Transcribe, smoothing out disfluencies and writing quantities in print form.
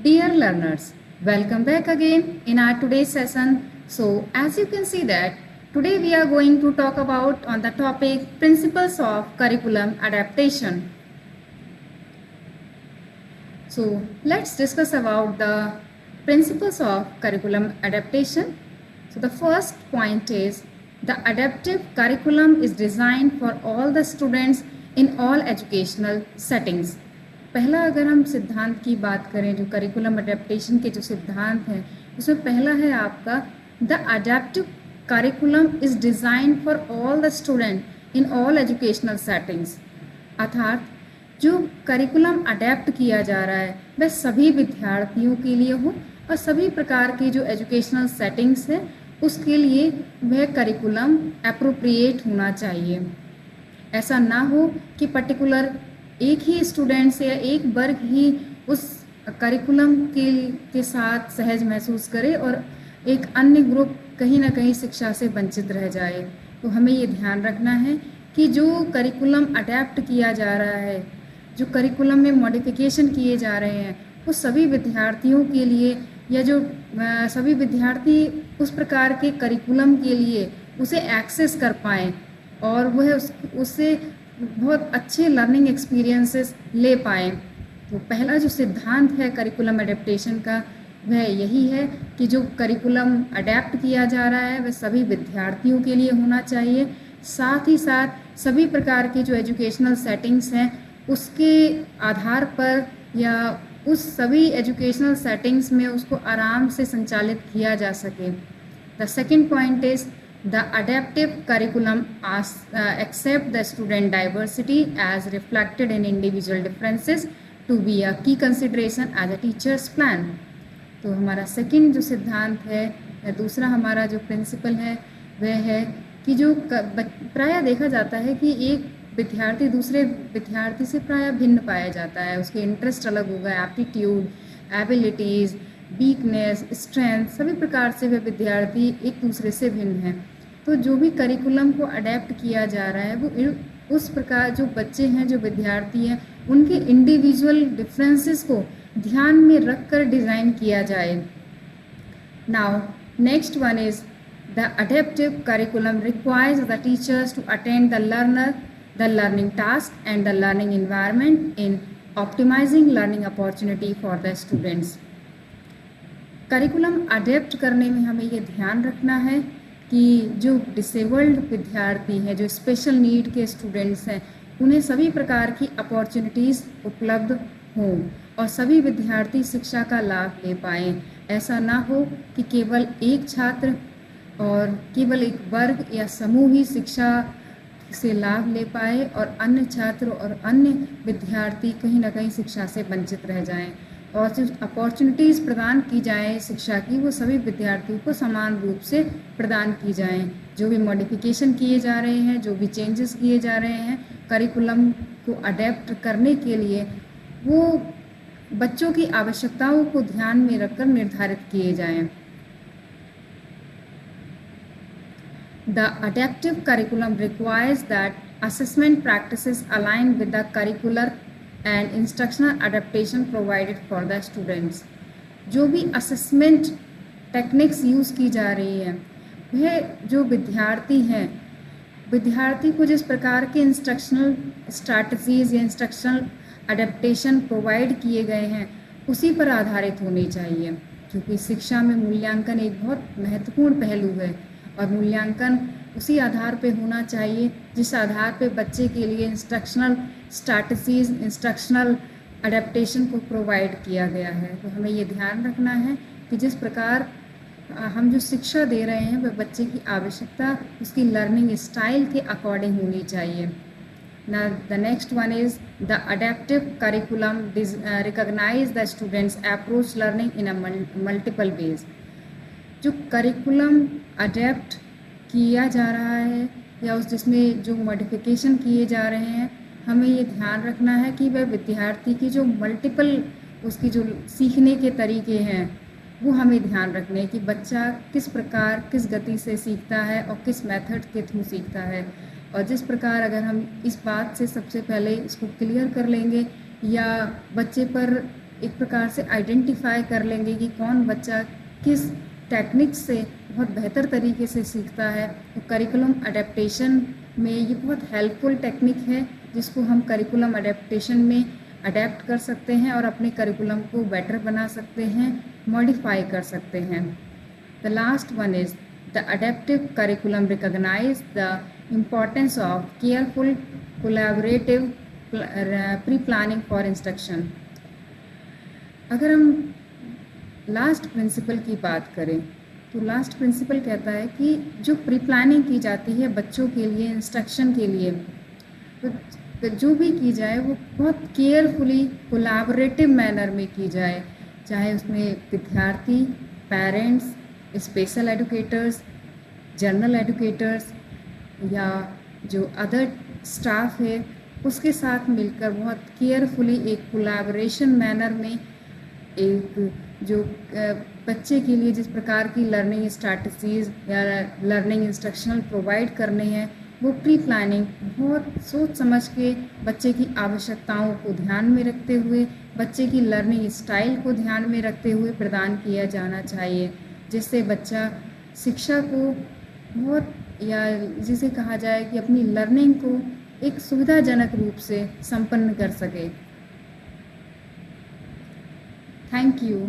Dear learners, welcome back again in our today's session. So as you can see that today we are going to talk about on the topic principles of curriculum adaptation. So let's discuss about the principles of curriculum adaptation. So the first point is the adaptive curriculum is designed for all the students in all educational settings. पहला अगर हम सिद्धांत की बात करें जो curriculum adaptation के जो सिद्धांत हैं उसमें पहला है आपका the adaptive curriculum is design for all the student in all educational settings. अर्थात जो करिकुलम अडेप्ट किया जा रहा है वह सभी विद्यार्थियों के लिए हो और सभी प्रकार की जो एजुकेशनल सेटिंग्स है उसके लिए वह करिकुलम एप्रोप्रिएट होना चाहिए। ऐसा ना हो कि पर्टिकुलर एक ही स्टूडेंट से या एक वर्ग ही उस करिकुलम के साथ सहज महसूस करे और एक अन्य ग्रुप कहीं ना कहीं शिक्षा से वंचित रह जाए। तो हमें ये ध्यान रखना है कि जो करिकुलम अडेप्ट किया जा रहा है, जो करिकुलम में मॉडिफिकेशन किए जा रहे हैं, वो सभी विद्यार्थियों के लिए या जो सभी विद्यार्थी उस प्रकार के करिकुलम के लिए उसे एक्सेस कर पाएँ और वह उससे बहुत अच्छे लर्निंग एक्सपीरियंसेस ले पाएँ। तो पहला जो सिद्धांत है करिकुलम एडेप्टेशन का वह यही है कि जो करिकुलम अडेप्ट किया जा रहा है वह सभी विद्यार्थियों के लिए होना चाहिए। साथ ही साथ सभी प्रकार की जो एजुकेशनल सेटिंग्स हैं उसके आधार पर या उस सभी एजुकेशनल सेटिंग्स में उसको आराम से संचालित किया जा सके। The second point is The adaptive curriculum accept the student diversity as reflected in individual differences to be a key consideration as a teacher's plan. तो हमारा सेकंड जो सिद्धांत है या दूसरा हमारा जो प्रिंसिपल है वह है कि जो प्रायः देखा जाता है कि एक विद्यार्थी दूसरे विद्यार्थी से प्रायः भिन्न पाया जाता है। उसके इंटरेस्ट अलग होगा, एप्टीट्यूड, एबिलिटीज़, वीकनेस, स्ट्रेंथ, सभी प्रकार से वह विद्यार्थी एक दूसरे से भिन्न है। तो जो भी करिकुलम को अडेप्ट किया जा रहा है वो उस प्रकार जो बच्चे हैं, जो विद्यार्थी हैं, उनके इंडिविजुअल डिफरेंसेस को ध्यान में रखकर डिज़ाइन किया जाए। Now next one is the adaptive curriculum requires the teachers to attend the learner the learning task and the learning environment in optimising learning opportunity for the students. Curriculum adapt करने में हमें ये ध्यान रखना है कि जो डिसेबल्ड विद्यार्थी हैं, जो स्पेशल नीड के स्टूडेंट्स हैं, उन्हें सभी प्रकार की अपॉर्चुनिटीज़ उपलब्ध हों और सभी विद्यार्थी शिक्षा का लाभ ले पाएँ। ऐसा ना हो कि केवल एक छात्र और केवल एक वर्ग या समूह ही शिक्षा से लाभ ले पाए और अन्य छात्र और अन्य विद्यार्थी कहीं ना कहीं शिक्षा से वंचित रह जाएं। और जो अपॉर्चुनिटीज़ प्रदान की जाएँ शिक्षा की वो सभी विद्यार्थियों को समान रूप से प्रदान की जाएँ। जो भी मॉडिफिकेशन किए जा रहे हैं, जो भी चेंजेस किए जा रहे हैं करिकुलम को अडेप्ट करने के लिए, वो बच्चों की आवश्यकताओं को ध्यान में रखकर निर्धारित किए जाएँ। The adaptive curriculum requires that assessment practices align with the curricular and instructional adaptation provided for the students. जो भी असेसमेंट टेक्निक्स यूज़ की जा रही है वह जो विद्यार्थी हैं, विद्यार्थी को जिस प्रकार के इंस्ट्रक्शनल स्ट्रैटेजीज़ या इंस्ट्रक्शनल अडेप्टेशन प्रोवाइड किए गए हैं उसी पर आधारित होनी चाहिए। क्योंकि शिक्षा में मूल्यांकन एक बहुत महत्वपूर्ण पहलू है और मूल्यांकन उसी आधार पे होना चाहिए जिस आधार पे बच्चे के लिए इंस्ट्रक्शनल स्ट्रैटेजीज़, इंस्ट्रक्शनल अडेप्टेशन को प्रोवाइड किया गया है। तो हमें ये ध्यान रखना है कि जिस प्रकार हम जो शिक्षा दे रहे हैं वह बच्चे की आवश्यकता उसकी लर्निंग स्टाइल के अकॉर्डिंग होनी चाहिए। ना the next one is the adaptive curriculum recognise the students approach learning in a multiple ways. जो करिकुलम अडेप्ट किया जा रहा है या उस जिसमें जो मॉडिफिकेशन किए जा रहे हैं, हमें ये ध्यान रखना है कि वह विद्यार्थी की जो मल्टीपल उसकी जो सीखने के तरीके हैं वो हमें ध्यान रखने हैं कि बच्चा किस प्रकार किस गति से सीखता है और किस मेथड के थ्रू सीखता है। और जिस प्रकार अगर हम इस बात से सबसे पहले इसको क्लियर कर लेंगे या बच्चे पर एक प्रकार से आइडेंटिफाई कर लेंगे कि कौन बच्चा किस टेक्निक से बहुत बेहतर तरीके से सीखता है। तो करिकुलम अडेप्टेशन में ये बहुत हेल्पफुल टेक्निक है जिसको हम करिकुलम अडेप्टेशन में अडेप्ट कर सकते हैं और अपने करिकुलम को बेटर बना सकते हैं, मॉडिफाई कर सकते हैं। The last one is the adaptive curriculum recognise the importance of careful collaborative pre planning for instruction. अगर हम लास्ट प्रिंसिपल की बात करें तो लास्ट प्रिंसिपल कहता है कि जो प्री प्लानिंग की जाती है बच्चों के लिए, इंस्ट्रक्शन के लिए, तो जो भी की जाए वो बहुत केयरफुली कोलैबोरेटिव मैनर में की जाए, चाहे उसमें विद्यार्थी, parents, special educators, general educators या जो अदर स्टाफ है उसके साथ मिलकर बहुत केयरफुली एक कोलैबोरेशन मैनर में एक जो बच्चे के लिए जिस प्रकार की लर्निंग स्ट्रैटेजीज या लर्निंग इंस्ट्रक्शनल प्रोवाइड करने हैं वो प्री प्लानिंग बहुत सोच समझ के बच्चे की आवश्यकताओं को ध्यान में रखते हुए, बच्चे की लर्निंग स्टाइल को ध्यान में रखते हुए प्रदान किया जाना चाहिए, जिससे बच्चा शिक्षा को बहुत, या जिसे कहा जाए कि अपनी लर्निंग को एक सुविधाजनक रूप से संपन्न कर सके। Thank you.